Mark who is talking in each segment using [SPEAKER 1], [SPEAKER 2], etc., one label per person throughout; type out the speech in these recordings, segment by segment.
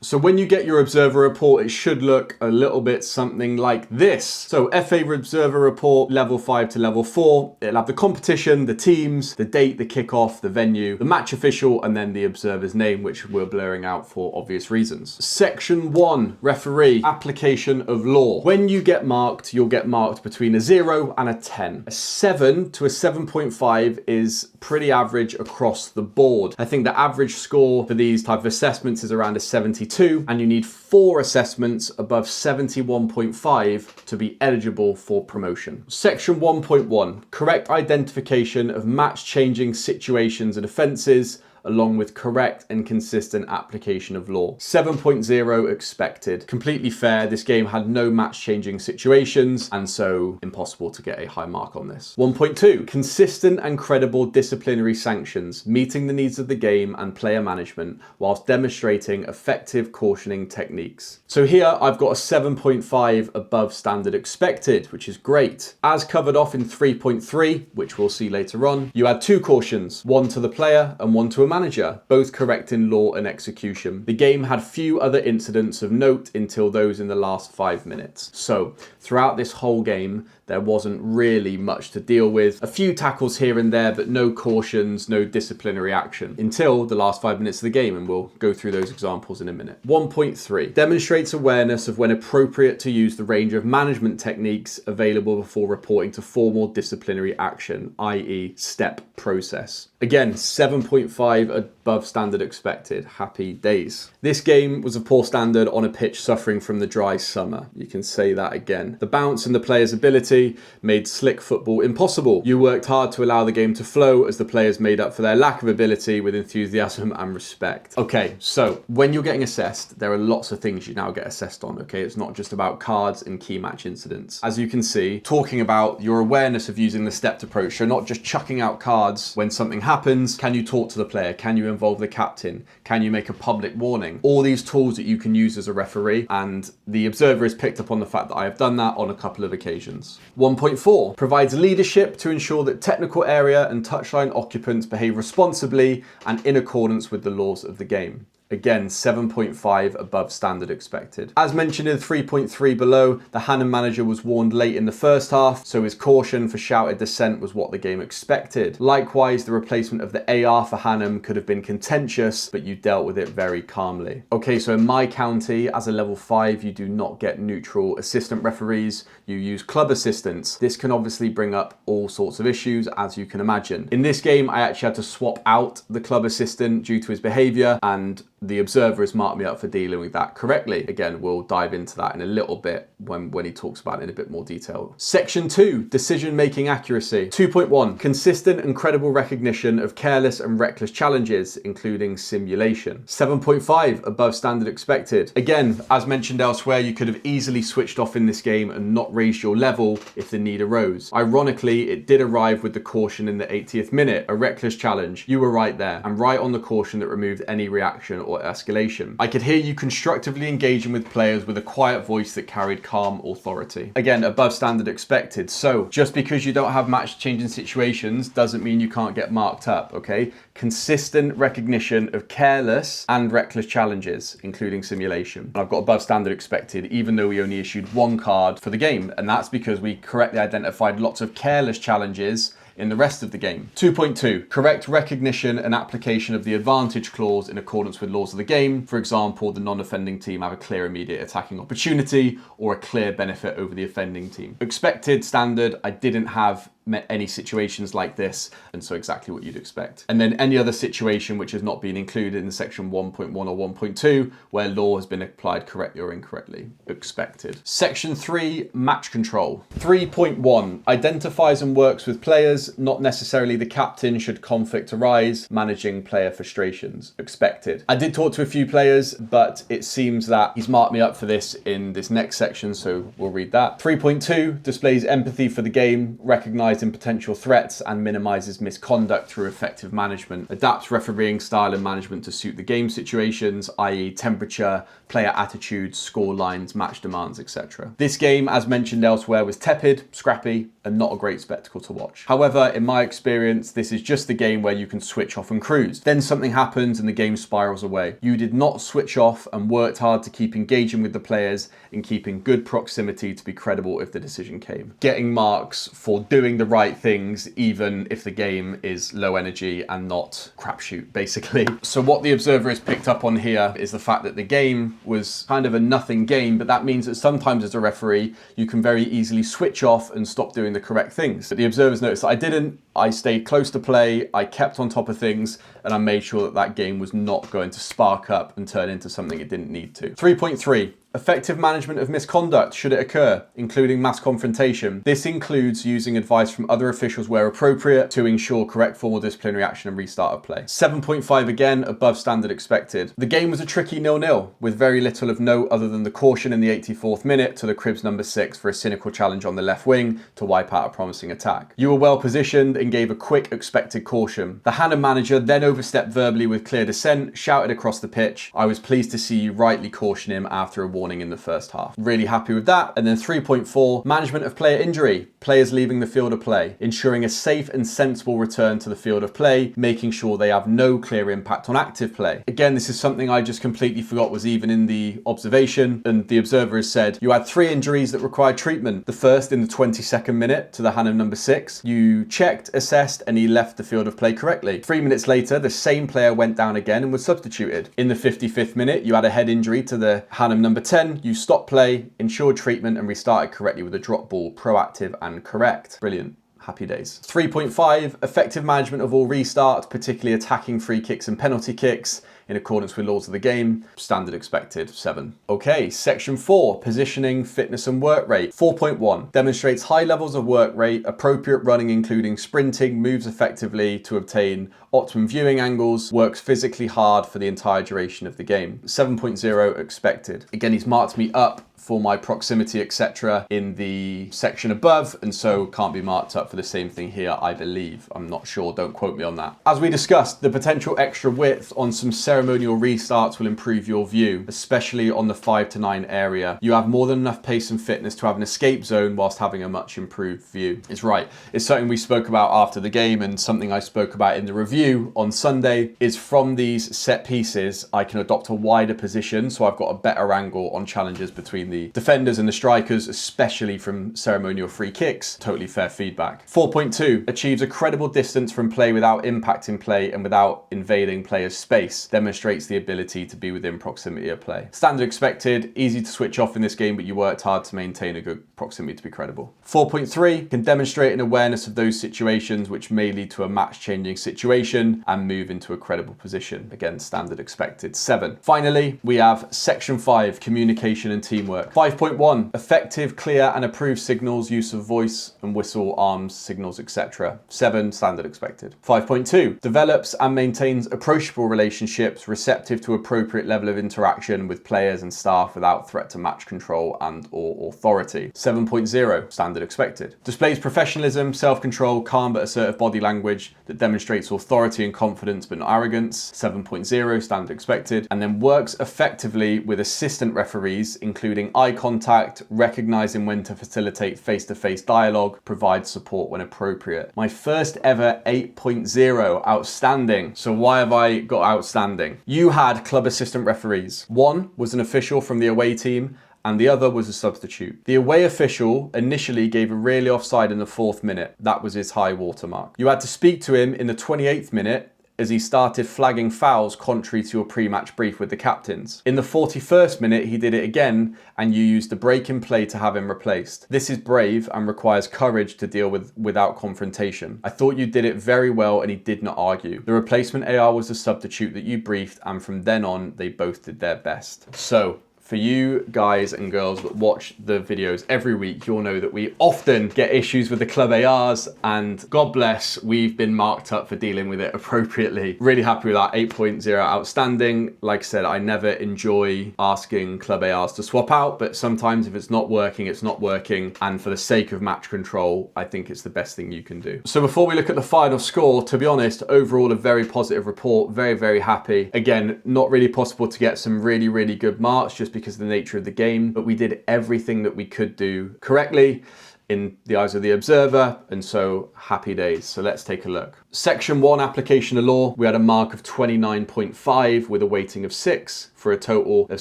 [SPEAKER 1] So when you get your observer report, it should look a little bit something like this. So FA observer report, level 5 to level 4. It'll have the competition, the teams, the date, the kickoff, the venue, the match official, and then the observer's name, which we're blurring out for obvious reasons. Section 1, referee, application of law. When you get marked, you'll get marked between a 0 and a 10. A 7 to a 7.5 is pretty average across the board. I think the average score for these type of assessments is around a 72, and you need 4 assessments above 71.5 to be eligible for promotion. Section 1.1, correct identification of match-changing situations and offences, along with correct and consistent application of law. 7.0 expected. Completely fair, this game had no match-changing situations, and so impossible to get a high mark on this. 1.2, consistent and credible disciplinary sanctions, meeting the needs of the game and player management, whilst demonstrating effective cautioning techniques. So here I've got a 7.5 above standard expected, which is great. As covered off in 3.3, which we'll see later on, you had 2 cautions, one to the player and one to a manager, both correct in law and execution. The game had few other incidents of note until those in the last 5 minutes. So throughout this whole game, there wasn't really much to deal with. A few tackles here and there, but no cautions, no disciplinary action until the last 5 minutes of the game, and we'll go through those examples in a minute. 1.3, demonstrates awareness of when appropriate to use the range of management techniques available before reporting to formal disciplinary action, i.e. step process. Again, 7.5 above standard expected. Happy days. This game was a poor standard on a pitch suffering from the dry summer. You can say that again. The bounce and the player's ability made slick football impossible. You worked hard to allow the game to flow as the players made up for their lack of ability with enthusiasm and respect. Okay, so when you're getting assessed, there are lots of things you now get assessed on, okay? It's not just about cards and key match incidents. As you can see, talking about your awareness of using the stepped approach, so not just chucking out cards when something happens. Can you talk to the player? Can you involve the captain? Can you make a public warning? All these tools that you can use as a referee, and the observer has picked up on the fact that I have done that on a couple of occasions. 1.4 provides leadership to ensure that technical area and touchline occupants behave responsibly and in accordance with the laws of the game. Again, 7.5 above standard expected. As mentioned in 3.3 below, the Hannum manager was warned late in the first half, so his caution for shouted dissent was what the game expected. Likewise, the replacement of the AR for Hannum could have been contentious, but you dealt with it very calmly. Okay, so in my county, as a level 5, you do not get neutral assistant referees, you use club assistants. This can obviously bring up all sorts of issues, as you can imagine. In this game, I actually had to swap out the club assistant due to his behaviour, and the observer has marked me up for dealing with that correctly. Again, we'll dive into that in a little bit when he talks about it in a bit more detail. Section 2, decision-making accuracy. 2.1, consistent and credible recognition of careless and reckless challenges, including simulation. 7.5, above standard expected. Again, as mentioned elsewhere, you could have easily switched off in this game and not raised your level if the need arose. Ironically, it did arrive with the caution in the 80th minute, a reckless challenge. You were right there, and right on the caution that removed any reaction or escalation. I could hear you constructively engaging with players with a quiet voice that carried calm authority. Again, above standard expected. So just because you don't have match changing situations doesn't mean you can't get marked up, okay? Consistent recognition of careless and reckless challenges, including simulation. And I've got above standard expected, even though we only issued 1 card for the game. And that's because we correctly identified lots of careless challenges in the rest of the game. 2.2, correct recognition and application of the advantage clause in accordance with laws of the game. For example, the non-offending team have a clear immediate attacking opportunity or a clear benefit over the offending team. Expected standard, I didn't have met any situations like this, and so exactly what you'd expect. And then any other situation which has not been included in section 1.1 or 1.2 where law has been applied correctly or incorrectly, expected. Section 3, match control. 3.1, identifies and works with players, not necessarily the captain should conflict arise, managing player frustrations, expected. I did talk to a few players, but it seems that he's marked me up for this in this next section, so we'll read that. 3.2, displays empathy for the game, recognizing recognizing potential threats and minimizes misconduct through effective management. Adapts refereeing style and management to suit the game situations, i.e. temperature, player attitudes, score lines, match demands, etc. This game, as mentioned elsewhere, was tepid, scrappy, and not a great spectacle to watch. However, in my experience, this is just the game where you can switch off and cruise. Then something happens and the game spirals away. You did not switch off and worked hard to keep engaging with the players and keeping good proximity to be credible if the decision came. Getting marks for doing the right things, even if the game is low energy and not crapshoot, basically. So what the Observer has picked up on here is the fact that the game was kind of a nothing game, but that means that sometimes as a referee, you can very easily switch off and stop doing the correct things. But the Observers noticed that I didn't. I stayed close to play, I kept on top of things, and I made sure that that game was not going to spark up and turn into something it didn't need to. 3.3. Effective management of misconduct should it occur, including mass confrontation. This includes using advice from other officials where appropriate to ensure correct formal disciplinary action and restart of play. 7.5 again, above standard expected. The game was a tricky 0-0, with very little of note other than the caution in the 84th minute to the Cribs number 6 for a cynical challenge on the left wing to wipe out a promising attack. You were well positioned and gave a quick expected caution. The Hannam manager then overstepped verbally with clear dissent, shouted across the pitch. I was pleased to see you rightly caution him after a warning in the first half. Really happy with that. And then 3.4, management of player injury, players leaving the field of play, ensuring a safe and sensible return to the field of play, making sure they have no clear impact on active play. Again, this is something I just completely forgot was even in the observation, and the Observer has said you had 3 injuries that required treatment. The first in the 22nd minute to the Hannam number 6. You checked, assessed, and he left the field of play correctly. 3 minutes later, the same player went down again and was substituted. In the 55th minute, you had a head injury to the Hannam number 10. You stopped play, ensured treatment, and restarted correctly with a drop ball, proactive and correct. Brilliant. Happy days. 3.5, effective management of all restarts, particularly attacking free kicks and penalty kicks, in accordance with laws of the game. Standard expected, 7. Okay, section 4, positioning, fitness and work rate. 4.1, demonstrates high levels of work rate, appropriate running including sprinting, moves effectively to obtain optimum viewing angles, works physically hard for the entire duration of the game. 7.0, expected. Again, he's marked me up for my proximity, etc. in the section above, and so can't be marked up for the same thing here, I believe. I'm not sure, don't quote me on that. As we discussed, the potential extra width on some ceremonial restarts will improve your view, especially on the 5 to 9 area. You have more than enough pace and fitness to have an escape zone whilst having a much improved view. It's right. It's something we spoke about after the game, and something I spoke about in the review on Sunday, is from these set pieces, I can adopt a wider position, so I've got a better angle on challenges between the defenders and the strikers, especially from ceremonial free kicks. Totally fair feedback. 4.2, achieves a credible distance from play without impacting play and without invading players' space. Demonstrates the ability to be within proximity of play. Standard expected, easy to switch off in this game, but you worked hard to maintain a good proximity to be credible. 4.3, can demonstrate an awareness of those situations which may lead to a match-changing situation and move into a credible position. Again, standard expected. 7. Finally, we have section 5, communication and teamwork. 5.1, effective, clear and approved signals, use of voice and whistle, arms, signals, etc. 7, standard expected. 5.2, develops and maintains approachable relationships, receptive to appropriate level of interaction with players and staff without threat to match control and or authority. 7.0, standard expected. Displays professionalism, self-control, calm but assertive body language that demonstrates authority and confidence but not arrogance. 7.0, standard expected. And then works effectively with assistant referees, including eye contact, recognizing when to facilitate face-to-face dialogue, provide support when appropriate. My first ever 8.0, outstanding. So why have I got outstanding? You had club assistant referees. One was an official from the away team, and the other was a substitute. The away official initially gave a really offside in the 4th minute. That was his high watermark. You had to speak to him in the 28th minute as he started flagging fouls contrary to your pre-match brief with the captains. In the 41st minute, he did it again, and you used the break in play to have him replaced. This is brave and requires courage to deal with without confrontation. I thought you did it very well, and he did not argue. The replacement AR was the substitute that you briefed, and from then on, they both did their best. So, For you guys and girls that watch the videos every week, you'll know that we often get issues with the Club ARs, and God bless, we've been marked up for dealing with it appropriately. Really happy with that 8.0 outstanding. Like I said, I never enjoy asking Club ARs to swap out, but sometimes if it's not working, it's not working. And for the sake of match control, I think it's the best thing you can do. So before we look at the final score, to be honest, overall a very positive report, very, very happy. Again, not really possible to get some really, really good marks just because of the nature of the game, but we did everything that we could do correctly in the eyes of the observer, and so happy days. So let's take a look. Section 1, application of law, we had a mark of 29.5 with a weighting of 6 for a total of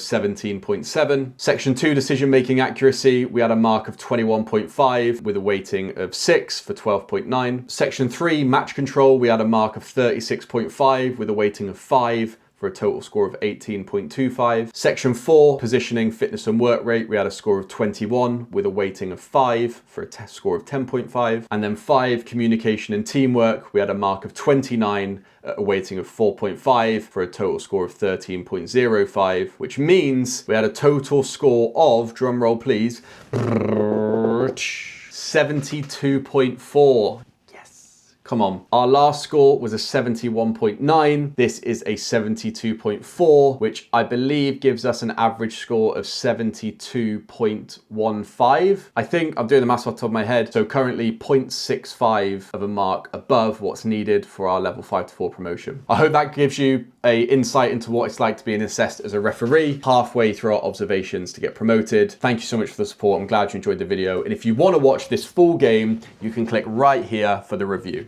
[SPEAKER 1] 17.7. Section 2, decision making accuracy, we had a mark of 21.5 with a weighting of 6 for 12.9. Section 3, match control, we had a mark of 36.5 with a weighting of 5 for a total score of 18.25. Section 4, positioning, fitness and work rate, we had a score of 21 with a weighting of 5 for a test score of 10.5. And then 5, communication and teamwork, we had a mark of 29 at a weighting of 4.5 for a total score of 13.05, which means we had a total score of, drum roll please, 72.4. Come on. Our last score was a 71.9. This is a 72.4, which I believe gives us an average score of 72.15. I think I'm doing the maths off the top of my head. So currently 0.65 of a mark above what's needed for our level 5 to 4 promotion. I hope that gives you an insight into what it's like to be assessed as a referee halfway through our observations to get promoted. Thank you so much for the support. I'm glad you enjoyed the video. And if you want to watch this full game, you can click right here for the review.